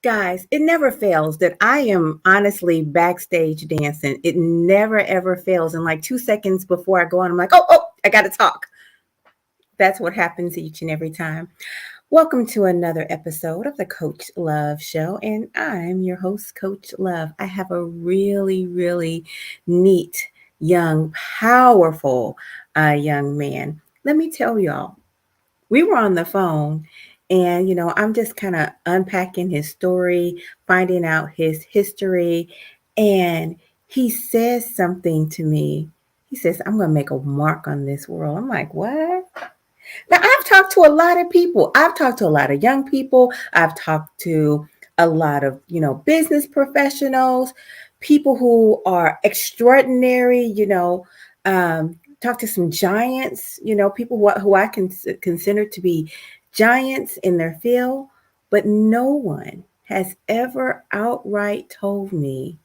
Guys, it never fails that I am honestly backstage dancing. It never ever fails. And like 2 seconds before I go on, I'm like, oh, I got to talk. That's what happens each and every time. Welcome to another episode of the Coach Love Show. And I'm your host, Coach Love. I have a really neat, young, powerful young man. Let me tell y'all, we were on the phone and, I'm just kind of unpacking his story, finding out his history. And he says something to me. He says, I'm going to make a mark on this world. I'm like, what? Now, I've talked to a lot of people. I've talked to a lot of young people. I've talked to a lot of, business professionals, people who are extraordinary, talk to some giants, people who I can consider to be giants in their field, but no one has ever outright told me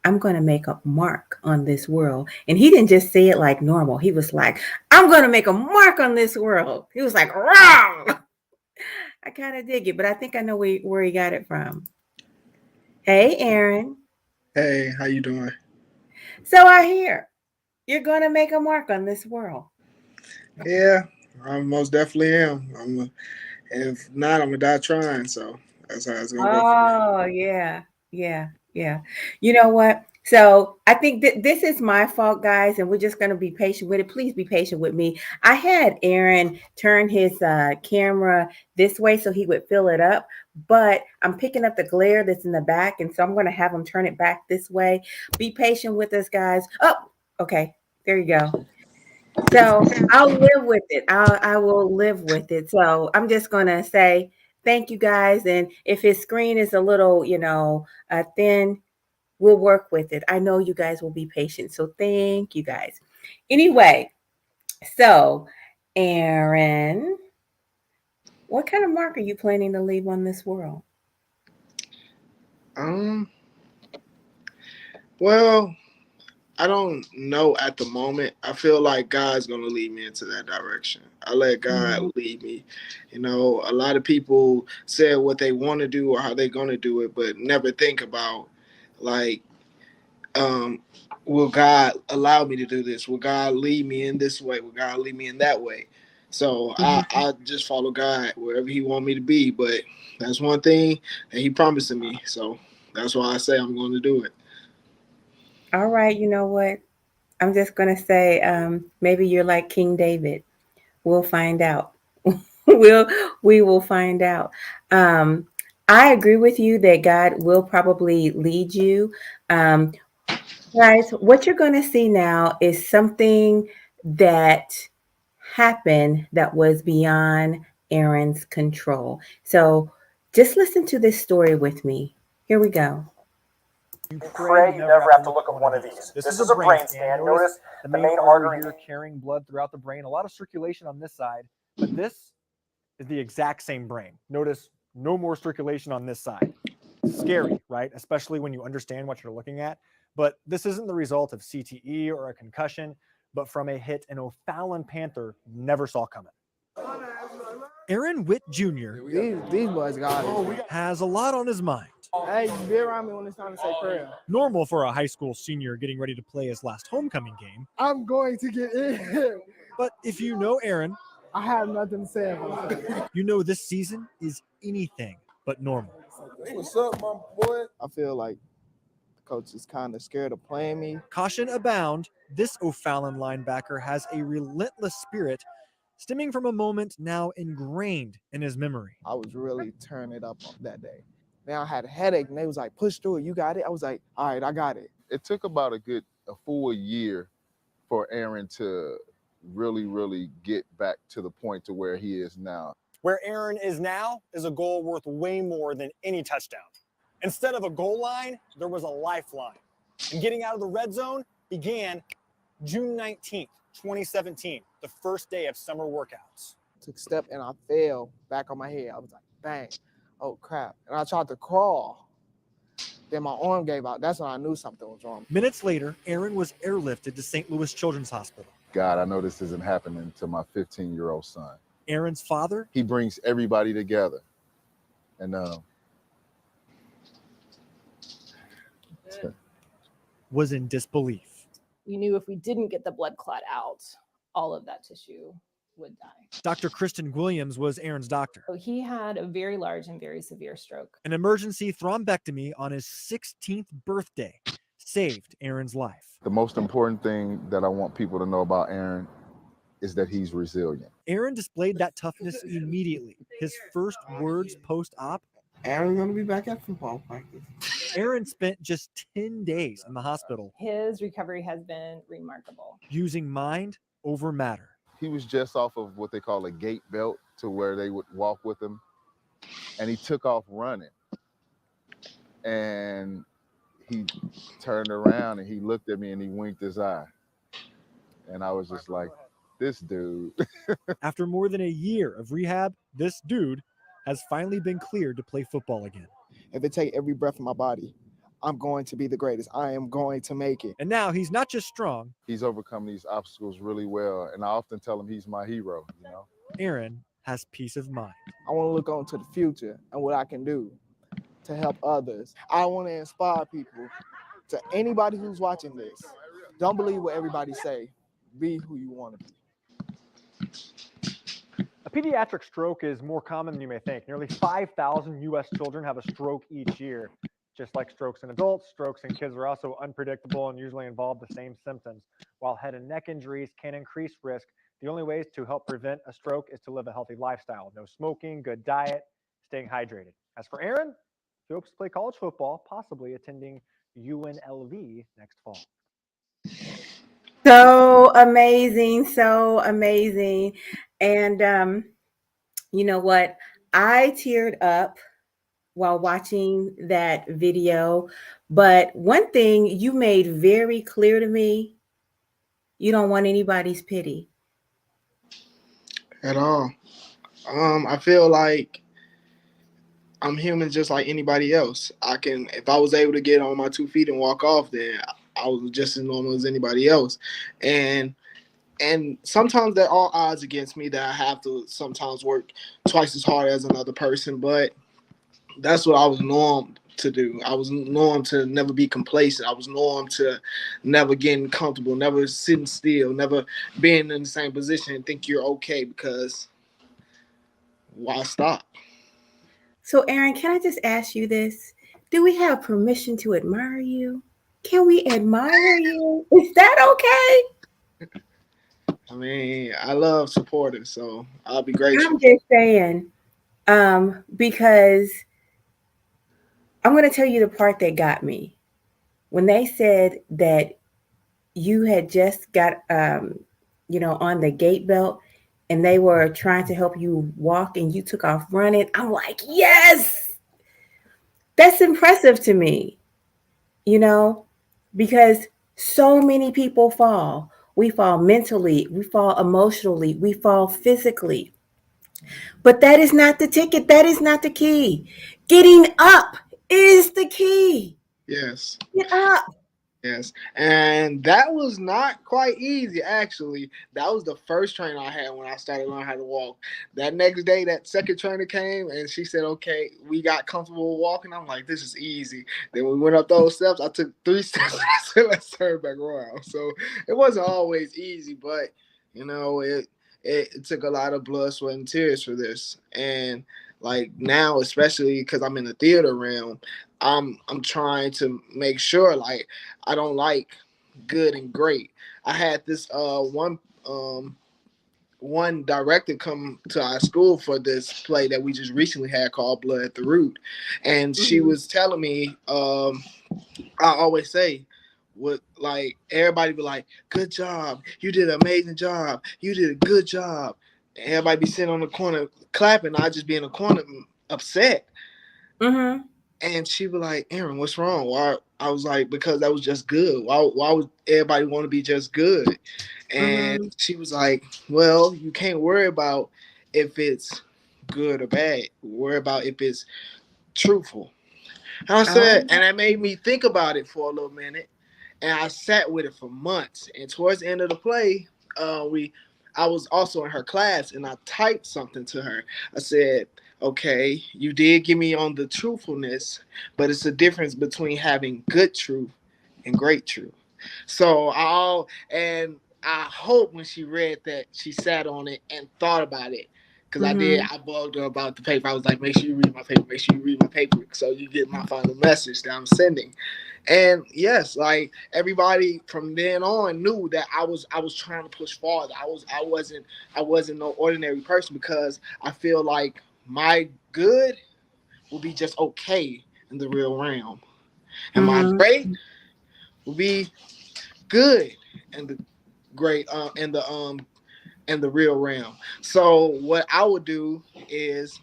I'm going to make a mark on this world. And he didn't just say it like normal. He was like, I'm going to make a mark on this world. He was like, wow. I kind of dig it, but I think I know where he got it from. Hey, Aaron. Hey, how you doing? So I hear you're going to make a mark on this world. Yeah, I most definitely am. If not, I'm going to die trying. So that's how it's going to go for me. Oh, yeah. You know what? So I think that this is my fault, guys, and we're just going to be patient with it. Please be patient with me. I had Aaron turn his camera this way so he would fill it up, but I'm picking up the glare that's in the back, and so I'm going to have him turn it back this way. Be patient with us, guys. Oh, okay. There you go. So I'll live with it. I will live with it. So I'm just going to say thank you, guys. And if his screen is a little, thin, we'll work with it. I know you guys will be patient. So thank you, guys. Anyway, so Aaron, what kind of mark are you planning to leave on this world? Well, I don't know at the moment. I feel like God's going to lead me into that direction. I let God lead me. A lot of people say what they want to do or how they're going to do it, but never think about, like, will God allow me to do this? Will God lead me in this way? Will God lead me in that way? So I just follow God wherever he want me to be. But that's one thing that he promised to me. So that's why I say I'm going to do it. All right. You know what? I'm just going to say maybe you're like King David. We'll find out. We will find out. I agree with you that God will probably lead you. Guys, what you're going to see now is something that happened that was beyond Aaron's control. So just listen to this story with me. Here we go. You pray you never have to look at one of these. This is a brain scan. Notice the main artery here carrying blood throughout the brain. A lot of circulation on this side, but this is the exact same brain. Notice no more circulation on this side. Scary, right? Especially when you understand what you're looking at. But this isn't the result of CTE or a concussion, but from a hit an O'Fallon Panther never saw coming. Aaron Witt Jr. These boys got it. Has a lot on his mind. Hey, you be around me when it's time to say prayer. Normal for a high school senior getting ready to play his last homecoming game. I'm going to get in. But if you know Aaron, I have nothing to say about it. You know this season is anything but normal. What's up, my boy? I feel like the coach is kind of scared of playing me. Caution abound, this O'Fallon linebacker has a relentless spirit stemming from a moment now ingrained in his memory. I was really turning it up on that day. Now I had a headache, and they was like, push through it, you got it? I was like, all right, I got it. It took about a full year for Aaron to really get back to the point to where he is now. Where Aaron is now is a goal worth way more than any touchdown. Instead of a goal line, there was a lifeline. And getting out of the red zone began June 19th, 2017, the first day of summer workouts. Took a step and I fell back on my head. I was like, bang. Oh, crap. And I tried to crawl. Then my arm gave out. That's when I knew something was wrong. Minutes later, Aaron was airlifted to St. Louis Children's Hospital. God, I know this isn't happening to my 15-year-old son. Aaron's father? He brings everybody together. And was in disbelief. We knew if we didn't get the blood clot out, all of that tissue would die. Dr. Kristen Williams was Aaron's doctor. So he had a very large and very severe stroke. An emergency thrombectomy on his 16th birthday saved Aaron's life. The most important thing that I want people to know about Aaron is that he's resilient. Aaron displayed that toughness immediately. His first words post-op, Aaron's gonna be back at football practice. Aaron spent just 10 days in the hospital His recovery has been remarkable. using mind over matter. He was just off of what they call a gait belt, to where they would walk with him, and he took off running, and he turned around and he looked at me and he winked his eye, and I was just like, this dude. After more than a year of rehab, this dude has finally been cleared to play football again. If it take every breath in my body, I'm going to be the greatest. I am going to make it. And now he's not just strong, He's overcome these obstacles really well, and I often tell him he's my hero, you know. Aaron has peace of mind. I want to look on to the future and what I can do to help others. I want to inspire people. To anybody who's watching this, don't believe what everybody say. Be who you want to be. A pediatric stroke is more common than you may think. Nearly 5,000 U.S. children have a stroke each year. Just like strokes in adults, strokes in kids are also unpredictable and usually involve the same symptoms. While head and neck injuries can increase risk, the only ways to help prevent a stroke is to live a healthy lifestyle. No smoking, good diet, staying hydrated. As for Aaron, he hopes to play college football, possibly attending UNLV next fall. So amazing, so amazing. And you know what? I teared up while watching that video. But one thing you made very clear to me, you don't want anybody's pity. At all. I feel like I'm human just like anybody else. If I was able to get on my 2 feet and walk off, then I was just as normal as anybody else. And sometimes there are odds against me that I have to sometimes work twice as hard as another person, but that's what I was normed to do. I was normed to never be complacent. I was normed to never getting comfortable, never sitting still, never being in the same position and think you're okay, because why stop? So Aaron, can I just ask you this? Do we have permission to admire you? Can we admire you? Is that okay? I mean, I love supporters, so I'll be grateful. I'm just saying, because I'm going to tell you the part that got me. When they said that you had just got, on the gait belt and they were trying to help you walk and you took off running, I'm like, yes, that's impressive to me, because so many people fall. We fall mentally, we fall emotionally, we fall physically. But that is not the ticket. That is not the key. Getting up is the key. Yes. Get up. Yes. And that was not quite easy, actually. That was the first trainer I had when I started learning how to walk. That next day, that second trainer came and she said, okay, we got comfortable walking. I'm like, this is easy. Then we went up those steps. I took 3 steps and I said, let's turn back around. So it wasn't always easy, but, it took a lot of blood, sweat, and tears for this. And like now, especially because I'm in the theater realm, I'm trying to make sure, like, I don't like good and great. I had this one director come to our school for this play that we just recently had called Blood at the Root, and she was telling me, I always say, everybody be like, good job, you did an amazing job, you did a good job. And everybody be sitting on the corner clapping, I just be in the corner upset. Mm-hmm. And she was like, Aaron, what's wrong? Why? I was like, because that was just good. Why would everybody want to be just good? And she was like, well, you can't worry about if it's good or bad. Worry about if it's truthful. And I said, and that made me think about it for a little minute. And I sat with it for months. And towards the end of the play, I was also in her class and I typed something to her. I said, okay, you did give me on the truthfulness, but it's a difference between having good truth and great truth. So I hope when she read that she sat on it and thought about it. Cause Mm-hmm. I bugged her about the paper. I was like, make sure you read my paper, make sure you read my paper so you get my final message that I'm sending. And yes, like everybody from then on knew that I was trying to push farther. I wasn't no ordinary person because I feel like my good will be just okay in the real realm. And my Mm-hmm. great will be good in the great in the real realm. So what I would do is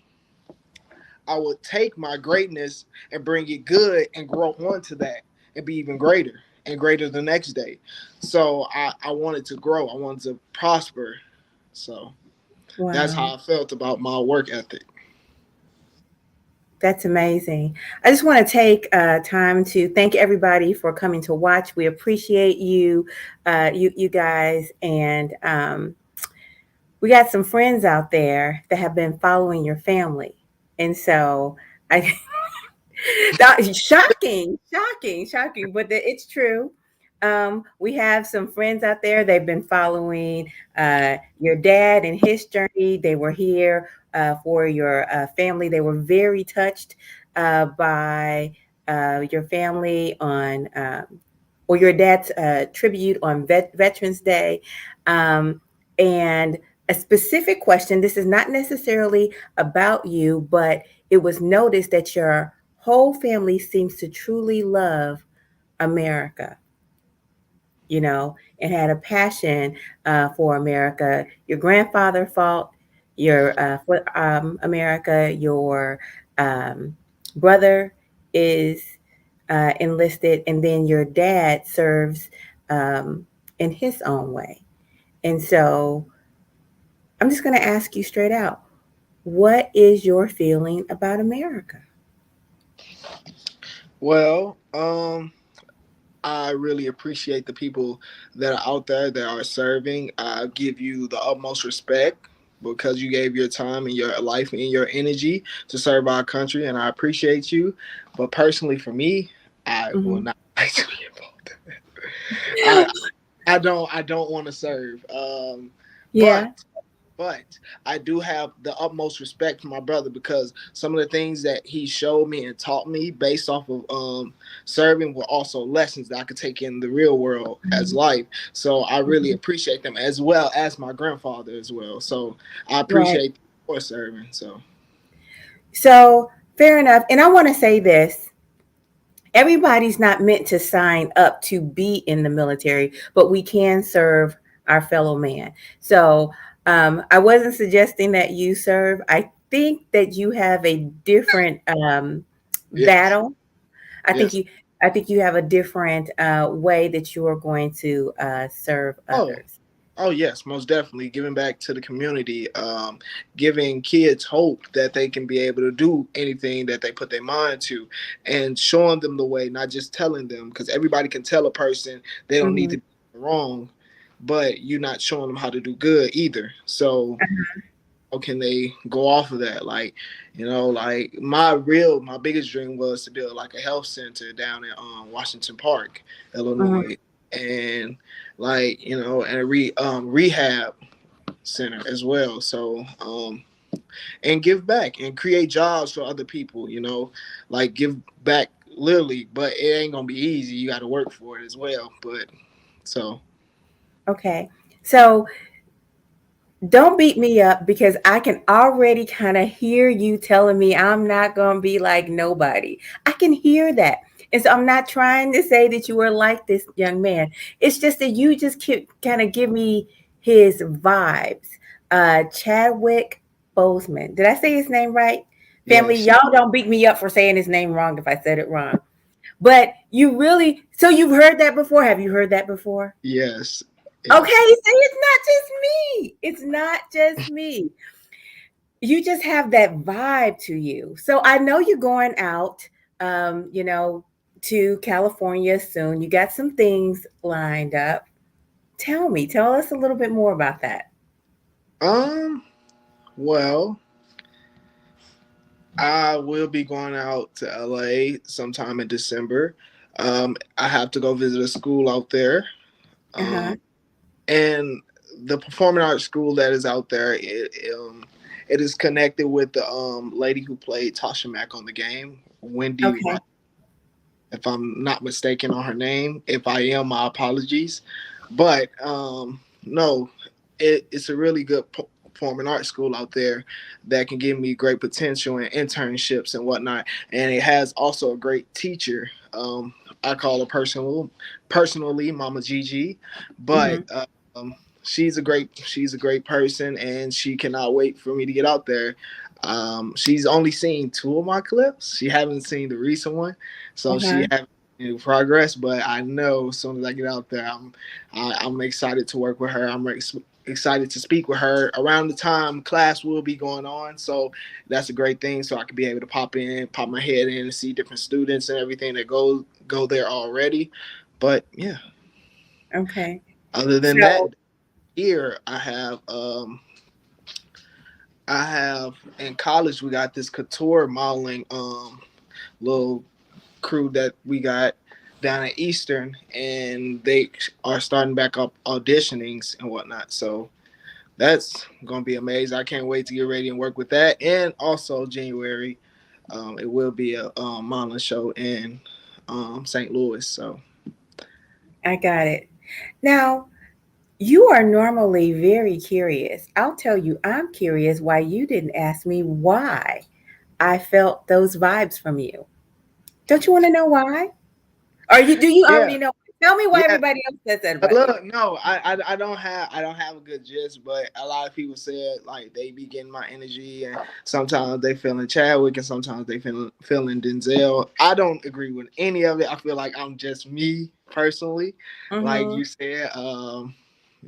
I would take my greatness and bring it good and grow onto that and be even greater and greater the next day. So I wanted to grow. I wanted to prosper. So that's Wow. how I felt about my work ethic. That's amazing. I just want to take time to thank everybody for coming to watch. We appreciate you, you guys, and we got some friends out there that have been following your family, and so I shocking, shocking, shocking, but it's true. We have some friends out there. They've been following your dad and his journey. They were here for your family. They were very touched by your family on, or your dad's tribute on Veterans Day. And a specific question, this is not necessarily about you, but it was noticed that your whole family seems to truly love America, and had a passion for America. Your grandfather fought for America. Your brother is enlisted, and then your dad serves in his own way. And so I'm just going to ask you straight out, what is your feeling about America? Well, I really appreciate the people that are out there that are serving. I give you the utmost respect because you gave your time and your life and your energy to serve our country, and I appreciate you. But personally, for me, I will Hmm. not like to be involved. I I don't want to serve. But Yeah. but I do have the utmost respect for my brother because some of the things that he showed me and taught me based off of serving were also lessons that I could take in the real world as life. So I really appreciate them as well as my grandfather as well. So I Right. appreciate for serving. So So fair enough. And I want to say this, everybody's not meant to sign up to be in the military, but we can serve our fellow man. So I wasn't suggesting that you serve. I think that you have a different yes, battle. I think yes. you. I think you have a different way that you are going to serve Oh, others. oh yes, most definitely. Giving back to the community, giving kids hope that they can be able to do anything that they put their mind to, and showing them the way, not just telling them. Because everybody can tell a person they don't need Hmm. to be wrong, but you're not showing them how to do good either. So how can they go off of that? Like, like my biggest dream was to build like a health center down in Washington Park, Hmm. Illinois, and like and a rehab center as well. So and give back and create jobs for other people. Like give back literally, but it ain't gonna be easy. You got to work for it as well. But so Okay. So don't beat me up because I can already kind of hear you telling me I'm not going to be like nobody. I can hear that. And so I'm not trying to say that you are like this young man. It's just that you just keep kind of give me his vibes. Chadwick Boseman. Did I say his name right? Family, yes, y'all don't beat me up for saying his name wrong if I said it wrong. But you really, so you've heard that before? Have you heard that before? yes, Okay, yes. see, it's not just me. It's not just me. You just have that vibe to you. So I know you're going out, to California soon. You got some things lined up. Tell us a little bit more about that. Well, I will be going out to LA sometime in December. I have to go visit a school out there. Uh-huh. And the performing arts school that is out there, it is connected with the lady who played Tasha Mack on the game, Wendy. Okay. If I'm not mistaken on her name. If I am, my apologies. But no, it's a really good performing arts school out there that can give me great potential and internships and whatnot. And it has also a great teacher. I call her personally Mama Gigi, but Mm-hmm. she's a great person, and she cannot wait for me to get out there. She's only seen 2 of my clips. She haven't seen the recent one, so Uh-huh. she haven't seen progress. But I know as soon as I get out there, I'm excited to work with her. I'm excited to speak with her around the time class will be going on. So that's a great thing. So I can be able to pop my head in, and see different students and everything that go there already. But yeah, Okay. other than that, So, here I have in college we got this couture modeling little crew that we got down at Eastern, and they are starting back up auditionings and whatnot. So that's gonna be amazing. I can't wait to get ready and work with that. And also January, it will be a modeling show in St. Louis. So I got it. Now, you are normally very curious. I'll tell you, I'm curious why you didn't ask me why I felt those vibes from you. Don't you want to know why? Or do you yeah, already know? Tell me why yeah. everybody else says that about you. Look, no, I don't have a good gist, but a lot of people said like they be getting my energy, and sometimes they feeling Chadwick, and sometimes they feeling Denzel. I don't agree with any of it. I feel like I'm just me personally. Like Mm-hmm. you said,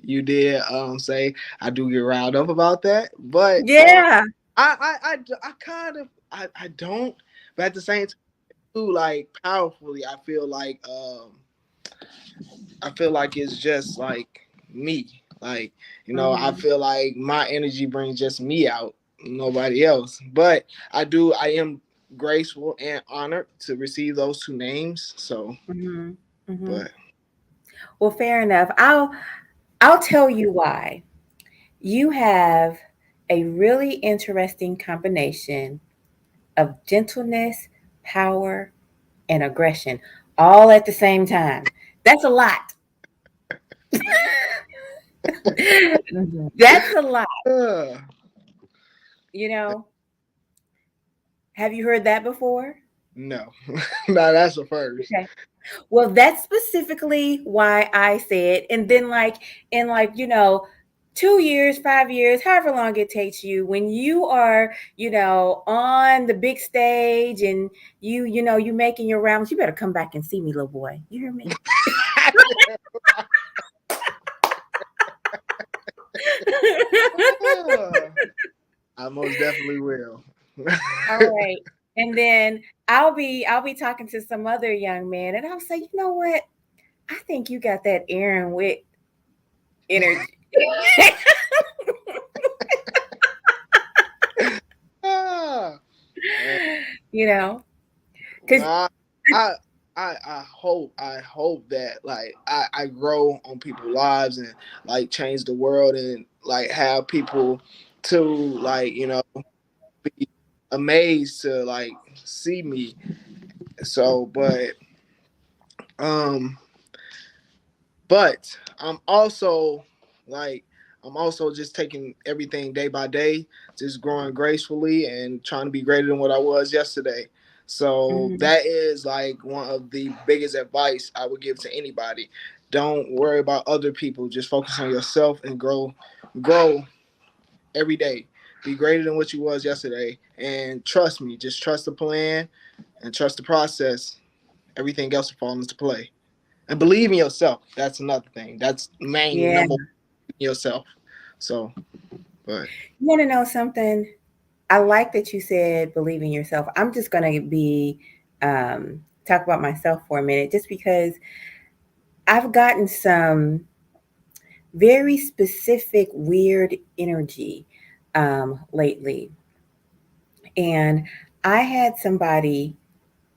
you did say I do get riled up about that, but Yeah. I kind of I don't, but at the same time, too, like powerfully, I feel like it's just like me. Like, I Mm-hmm. feel like my energy brings just me out, nobody else. But I am graceful and honored to receive those 2 names. So, Mm-hmm. Mm-hmm. but Well, fair enough. I'll tell you why. You have a really interesting combination of gentleness, power, and aggression all at the same time. That's a lot. That's a lot. uh, You know, have you heard that before? no, no, that's the first. Okay. Well, that's specifically why I said, and then like in 2 years, 5 years, however long it takes you, when you are, on the big stage and you making your rounds, you better come back and see me, little boy. You hear me? I most definitely will. All right. And then I'll be talking to some other young man and I'll say, you know what? I think you got that Aaron Witt energy. Ah, man. you know, because Nah, I I hope that like I grow on people's lives and like change the world and like have people to like be amazed to like see me. So um but like I'm also just taking everything day by day, just growing gracefully and trying to be greater than what I was yesterday. So Mhm. that is like one of the biggest advice I would give to anybody. Don't worry about other people. Just focus on yourself and grow every day. Be greater than what you was yesterday. And trust me, just trust the plan and trust the process. Everything else will fall into play. And believe in yourself. That's another thing. That's main Yeah. number one, yourself. So, but You want to know something? I like that you said believe in yourself. I'm just going to talk about myself for a minute, just because I've gotten some very specific, weird energy lately. And I had somebody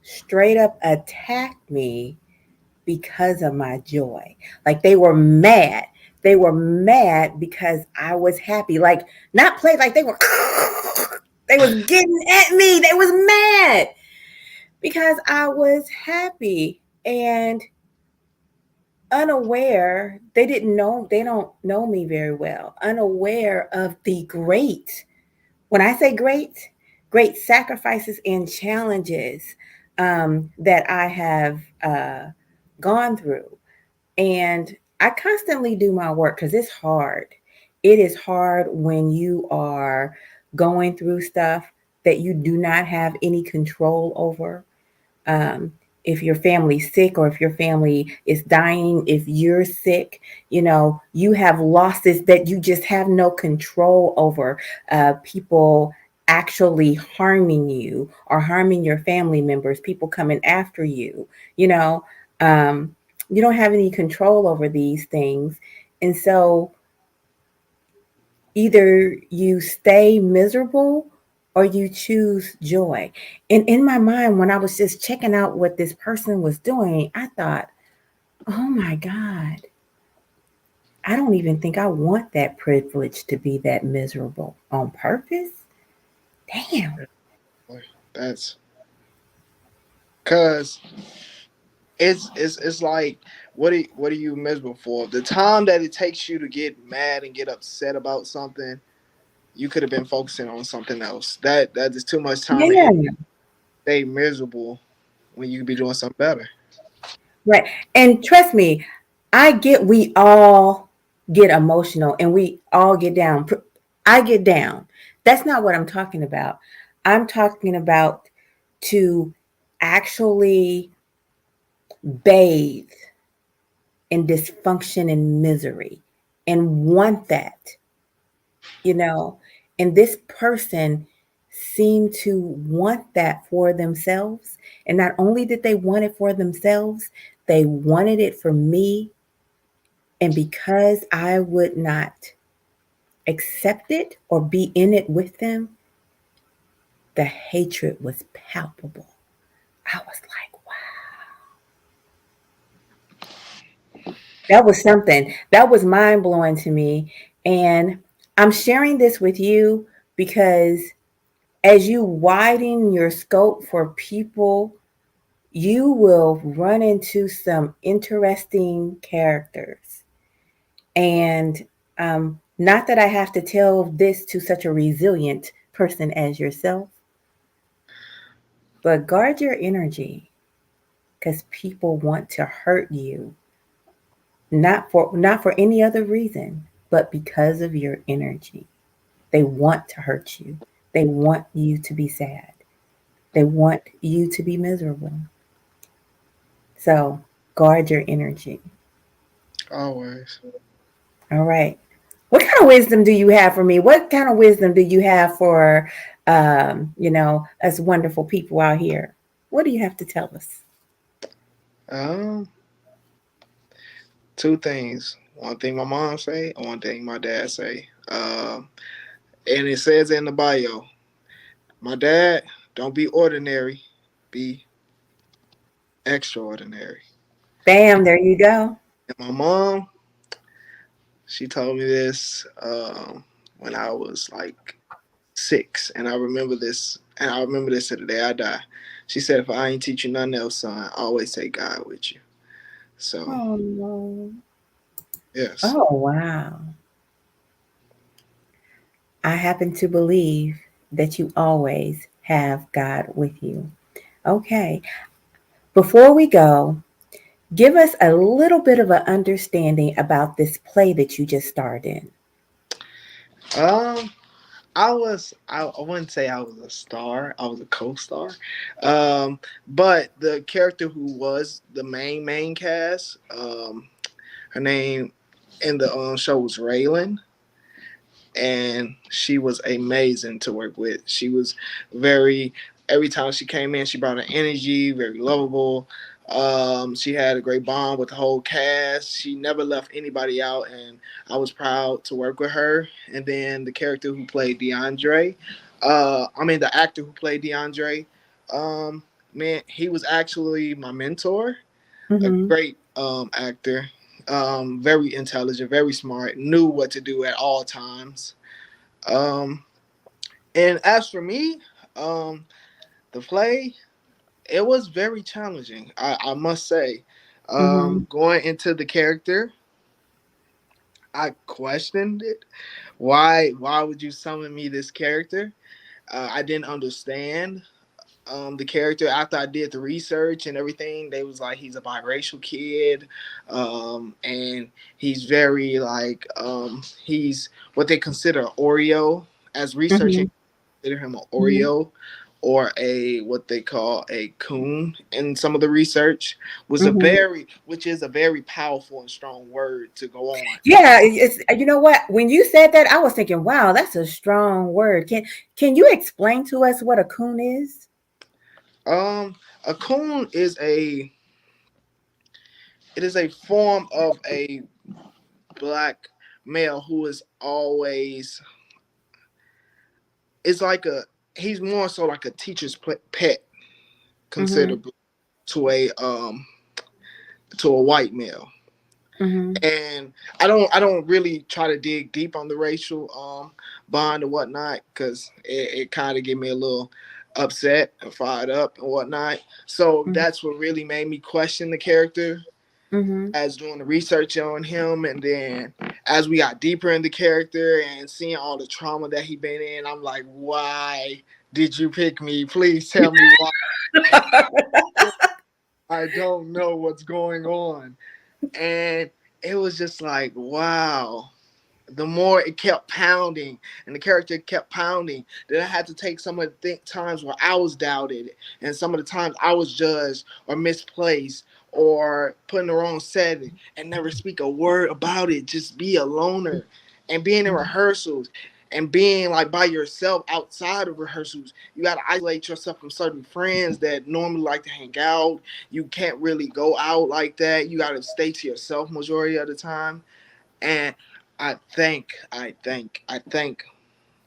straight up attack me because of my joy. Like they were mad. They were mad because I was happy. Like not play like they were they was getting at me. They was mad because I was happy and unaware. They don't know me very well. Unaware of the great, when I say great, great sacrifices and challenges that I have gone through. And I constantly do my work because it's hard. It is hard when you are going through stuff that you do not have any control over. Um, if your family's sick or if your family is dying, if you're sick, you have losses that you just have no control over. People actually harming you or harming your family members, people coming after you, you know. Um, you don't have any control over these things. And so either you stay miserable or you choose joy. And in my mind, when I was just checking out what this person was doing, I thought, oh my God, I don't even think I want that privilege to be that miserable on purpose. Damn. That's because it's like what are you miserable for? The time that it takes you to get mad and get upset about something, you could have been focusing on something else. That is too much time Yeah. to stay miserable when you could be doing something better. Right. And trust me, we all get emotional and we all get down. I get down. That's not what I'm talking about. I'm talking about to actually bathe in dysfunction and misery and want that, you know. And this person seemed to want that for themselves. And not only did they want it for themselves, they wanted it for me. And because I would not accept it or be in it with them, the hatred was palpable. I was like, wow, that was something. That was mind blowing to me. And I'm sharing this with you because as you widen your scope for people, you will run into some interesting characters. And not that I have to tell this to such a resilient person as yourself, but guard your energy because people want to hurt you, not for any other reason, but because of your energy. They want to hurt you. They want you to be sad. They want you to be miserable. So guard your energy. Always. All right. What kind of wisdom do you have for me? What kind of wisdom do you have for us wonderful people out here? What do you have to tell us? Um, Two things. One thing my mom say, and one thing my dad say. And it says in the bio, my dad, don't be ordinary, be extraordinary. Bam, there you go. And my mom, she told me this when I was like 6, and I remember this, to the day I die. She said, "If I ain't teach you nothing else, son, always take God with you." So Oh, no. yes, Oh, wow. I happen to believe that you always have God with you. Okay. Before we go, give us a little bit of an understanding about this play that you just starred in. um, I wouldn't say I was a star. I was a co-star. But the character who was the main cast, her name in the show was Raylan, and she was amazing to work with. She was very, every time she came in, she brought an energy, very lovable. She had a great bond with the whole cast. She never left anybody out, and I was proud to work with her. And then the character who played DeAndre, the actor who played DeAndre, man, he was actually my mentor. A Mm-hmm. great actor, very intelligent, very smart, knew what to do at all times. Um, and as for me, the play, it was very challenging. I must say, Mm-hmm. going into the character, I questioned it. Why would you summon me this character? I didn't understand the character. After I did the research and everything, they was like he's a biracial kid, and he's very like he's what they consider Oreo. As Mm-hmm. researching, consider him an Oreo or a what they call a coon in some of the research was Mm-hmm. which is a very powerful and strong word to go on. Yeah, it's you know what? When you said that, I was thinking, wow, that's a strong word. Can you explain to us what a coon is? A coon is a form of a black male who is always is like a he's more so like a teacher's pet Mm-hmm. considered to a white male. Mm-hmm. And I don't really try to dig deep on the racial bond and whatnot because it kind of get me a little upset and fired up and whatnot. So that's what really made me question the character Mm-hmm. as doing the research on him, and then as we got deeper in the character and seeing all the trauma that he been in, I'm like, why did you pick me? Please tell me why. I don't know what's going on. And it was just like, wow. The more it kept pounding and the character kept pounding, then I had to take some of the times where I was doubted and some of the times I was judged or misplaced or put in the wrong setting and never speak a word about it. Just be a loner and being in rehearsals and being like by yourself outside of rehearsals. You got to isolate yourself from certain friends that normally like to hang out. You can't really go out like that. You got to stay to yourself majority of the time. And I think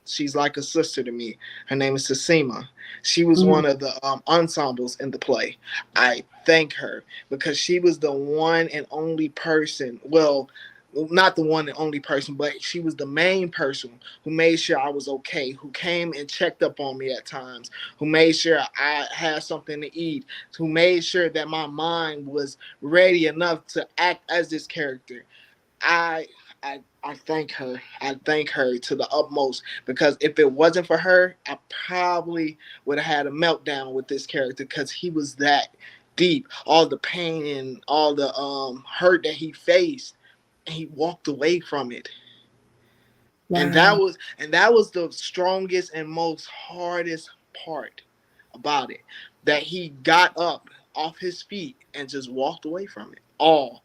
she's like a sister to me. Her name is Sasima. She was Mm-hmm. one of the ensembles in the play. I thank her because she was the one and only person. Well, not the one and only person, but she was the main person who made sure I was okay, who came and checked up on me at times, who made sure I had something to eat, who made sure that my mind was ready enough to act as this character. I I thank her. I thank her to the utmost because if it wasn't for her, I probably would have had a meltdown with this character because he was that deep. All the pain and all the hurt that he faced, and he walked away from it. And that Wow. was and that was the strongest and most hardest part about it. That he got up off his feet and just walked away from it all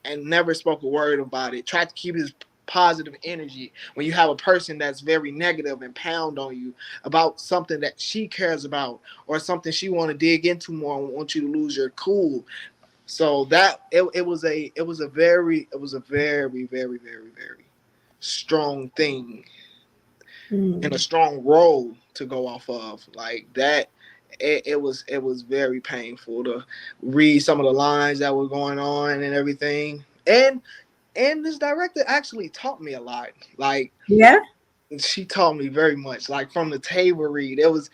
and never spoke a word about it. Tried to keep his positive energy when you have a person that's very negative and pound on you about something that she cares about or something she want to dig into more and want you to lose your cool. So that it was a very strong thing and a Mm. strong role to go off of like that. It was very painful to read some of the lines that were going on and everything. And this director actually taught me a lot. Like Yeah. she taught me very much. Like from the table read, it was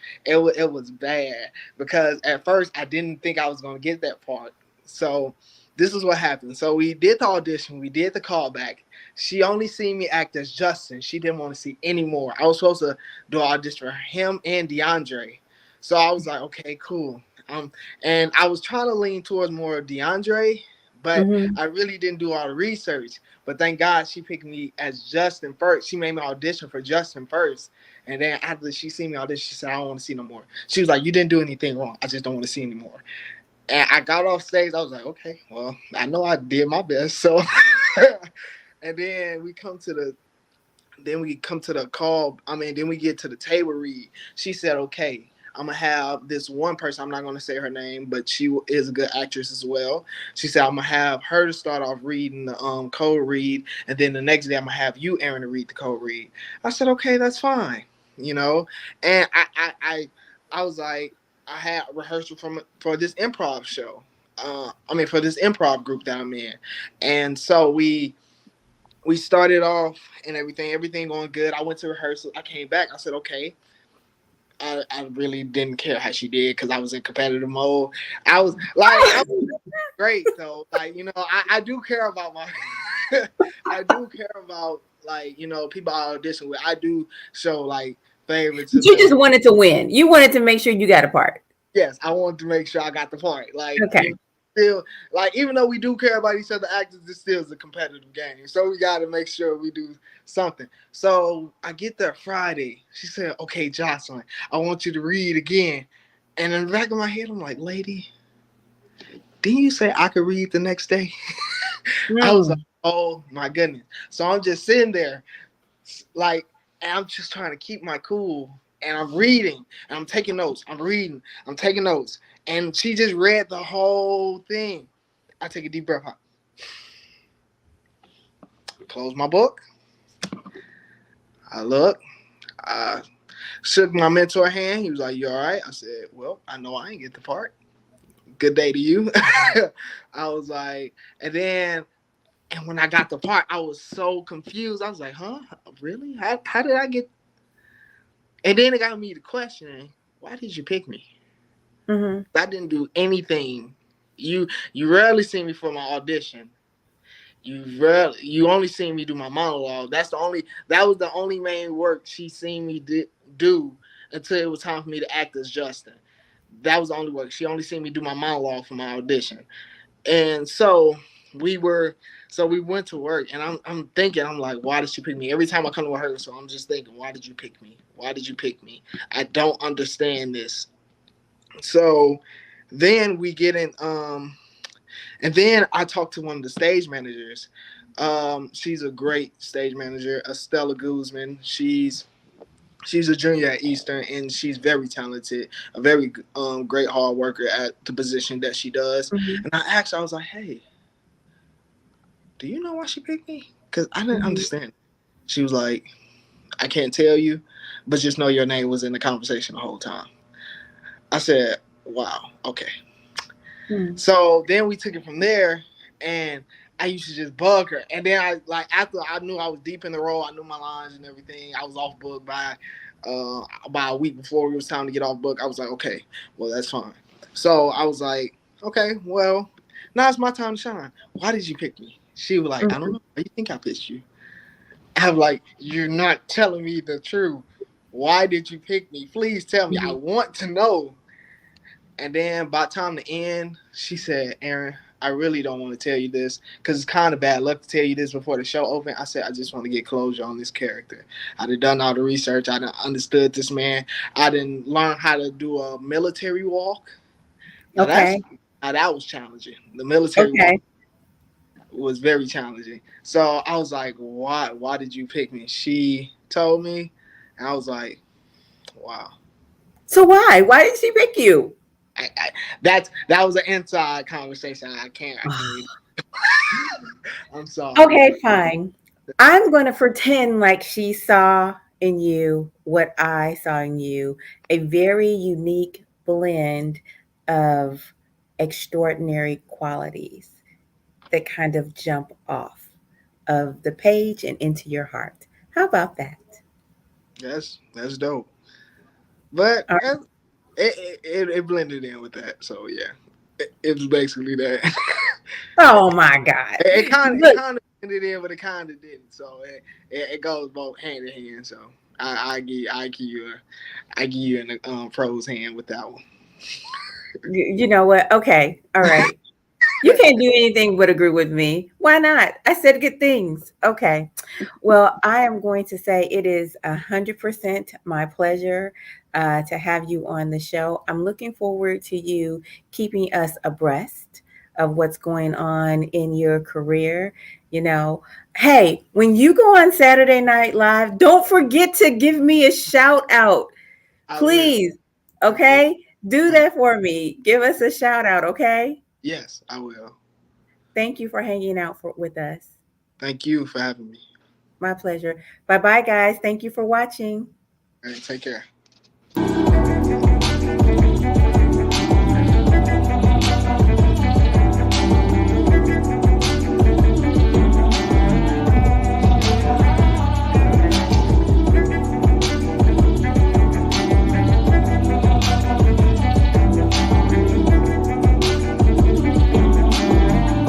bad because at first I didn't think I was gonna get that part. So this is what happened. So we did the audition, we did the callback. She only seen me act as Justin. She didn't want to see any more. I was supposed to do an audition for him and DeAndre. So I was like, okay, cool. And I was trying to lean towards more of DeAndre, but Mm-hmm. I really didn't do all the research. But thank God she picked me as Justin first. She made me audition for Justin first. And then after she seen me audition, she said, I don't want to see no more. She was like, you didn't do anything wrong. I just don't want to see anymore. And I got off stage. I was like, okay, well, I know I did my best. So, and then we come to the call. Then we get to the table read. She said, okay, I'm gonna have this one person. I'm not gonna say her name, but she is a good actress as well. She said I'm gonna have her to start off reading the code read, and then the next day I'm gonna have you, Aaron, to read the code read. I said, okay, that's fine, you know. And I was like, I had rehearsal for this improv show. For this improv group that I'm in, and so we started off and everything going good. I went to rehearsal. I came back. I said, okay. I really didn't care how she did because I was in competitive mode. I was great though. Like, you know, I do care about my I do care about, like, you know, people I audition with. I do show like favoritism. You just wanted to win. You wanted to make sure you got a part. Yes, I wanted to make sure I got the part. Like, okay. You know, still, like, even though we do care about each other actors, this still is a competitive game. So we got to make sure we do something. So I get there Friday. She said, okay, Jocelyn, I want you to read again. And in the back of my head, I'm like, lady, didn't you say I could read the next day? I was like, oh my goodness. So I'm just sitting there, like, and I'm just trying to keep my cool. And I'm reading, and I'm taking notes. I'm reading, I'm taking notes. And she just read the whole thing. I take a deep breath. Close my book. I look. I shook my mentor hand. He was like, you all right? I said, well, I know I ain't get the part. Good day to you. I was like, and when I got the part, I was so confused. I was like, huh? Really? How did I get? And then it got me to questioning, why did you pick me? Mm-hmm. I didn't do anything. You rarely see me for my audition. You only see me do my monologue. That was the only main work she seen me do until it was time for me to act as Justin. That was the only work. She only seen me do my monologue for my audition. And so we went to work, and I'm thinking, I'm like, why did she pick me? Every time I come to rehearsal, I'm just thinking, why did you pick me? Why did you pick me? I don't understand this. So then we get in, and then I talked to one of the stage managers. She's a great stage manager, Estella Guzman. She's a junior at Eastern, and she's very talented, a very great hard worker at the position that she does. Mm-hmm. And I asked her, I was like, hey, do you know why she picked me? Because I didn't understand. She was like, I can't tell you, but just know your name was in the conversation the whole time. I said, wow, okay. So then we took it from there, and I used to just bug her. And then after I knew I was deep in the role, I knew my lines and everything. I was off book by a week before it was time to get off book. I was like, okay, well, that's fine. So I was like, okay, well, now it's my time to shine. Why did you pick me? She was like, I don't know. Why do you think I picked you? I'm like, you're not telling me the truth. Why did you pick me? Please tell me. I want to know. And then by the time to end, she said, Aaron, I really don't want to tell you this because it's kind of bad luck to tell you this before the show opened. I said, I just want to get closure on this character. I done done all the research. I done understood this man. I done learned how to do a military walk. Now that was challenging. The military walk was very challenging. So I was like, why? Why did you pick me? She told me, and I was like, wow. So why? Why did she pick you? That was an inside conversation. I can't I'm sorry. Okay, fine. I'm going to pretend like she saw in you what I saw in you, a very unique blend of extraordinary qualities that kind of jump off of the page and into your heart. How about that? That's dope. But it blended in with that. So yeah, it was basically that. Oh my God! It kind of blended in, but it kind of didn't. So it goes both hand in hand. So I give you an pro's hand with that one. You know what? Okay, all right. You can't do anything but agree with me. Why not? I said good things. Okay. Well, I am going to say it is 100% my pleasure to have you on the show. I'm looking forward to you keeping us abreast of what's going on in your career. You know, hey, when you go on Saturday Night Live, don't forget to give me a shout out. Please. Okay? Do that for me. Give us a shout out, okay? Yes, I will. Thank you for hanging out with us. Thank you for having me. My pleasure. Bye-bye, guys. Thank you for watching. All right, take care.